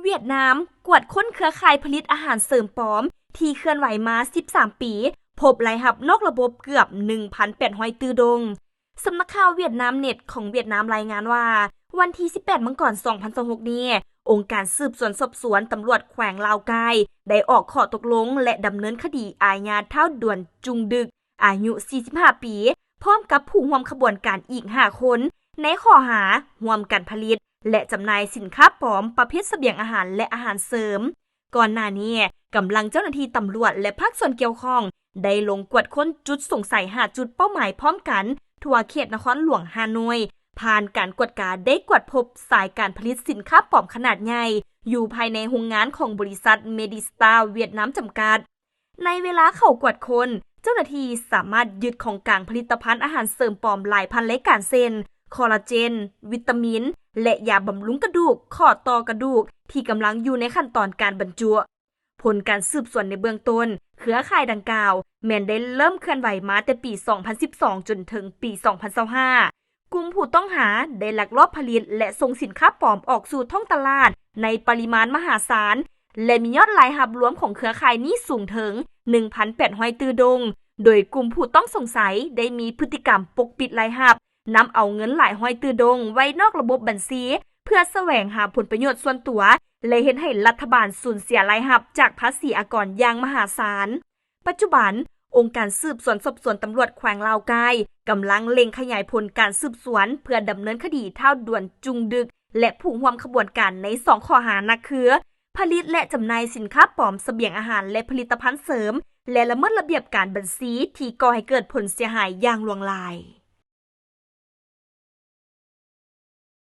เวียดนามกวดค้นเครือข่ายผลิตอาหารเสริมปลอมที่เคลื่อนไหวมา13ปีพบรายรับนอกระบบเกือบ 1,800 ตื้อดงสำนักข่าวเวียดนามเน็ตของเวียดนามรายงานว่าวันที่18 มกราคม 2026 นี้องค์การสืบสวนสอบสวนตำรวจแขวงลาวกายได้ออกข้อตกลงและดำเนินคดีอาญาเท่าด่วนจุงดึกอายุ 45 ปีพร้อมกับผู้ร่วมขบวนการอีก 5 คนในข้อหาร่วมกันผลิตและจำหน่ายสินค้าปลอมประเภทเสบียงอาหารและอาหารเสริมก่อนหน้านี้กำลังเจ้าหน้าที่ตำรวจและภาคส่วนเกี่ยวข้องได้ลงกวดค้นจุดสงสัย5จุดเป้าหมายพร้อมกันทั่วเขตนครหลวงฮานอยผ่านการกวดกาได้กวดพบสายการผลิตสินค้าปลอมขนาดใหญ่อยู่ภายในโรงงานของบริษัทเมดิสตาเวียดนามจำกัดในเวลาเข้ากวดค้นเจ้าหน้าที่สามารถยึดของกลางผลิตภัณฑ์อาหารเสริมปลอมหลายพันรายการเช่นคอลลาเจนวิตามินและยาบำรุงกระดูกข้อต่อกระดูกที่กำลังอยู่ในขั้นตอนการบรรจุผลการสืบสวนในเบื้องต้นเครือข่ายดังกล่าวแม้นได้เริ่มเคลื่อนไหวมาแต่ปี 2012 จนถึงปี 2025 กลุ่มผู้ต้องหาได้ลักลอบผลิตและส่งสินค้าปลอมออกสู่ท้องตลาดในปริมาณมหาศาลและมียอดรายรับรวมของเครือข่ายนี้สูงถึง 1,800 ตื้อดงโดยกลุ่มผู้ต้องสงสัยได้มีพฤติกรรมปกปิดรายรับนำเอาเงินหลายร้อยตื้อดงไว้นอกระบบบัญชีเพื่อแสวงหาผลประโยชน์ส่วนตัวและเห็นให้รัฐบาลสูญเสียรายรับจากภาษีอากรอย่างมหาศาลปัจจุบันองค์การสืบสวนสอบสวนตำรวจแขวงลาวกายกำลังเล็งขยายผลการสืบสวนเพื่อดำเนินคดีเท่าด่วนจุงดึกและผู้ร่วมขบวนการใน2ข้อหานักคือผลิตและจำหน่ายสินค้าปลอมเสบียงอาหารและผลิตภัณฑ์เสริมและละเมิดระเบียบการบัญชีที่ก่อให้เกิดผลเสียหายอย่างลวงลาย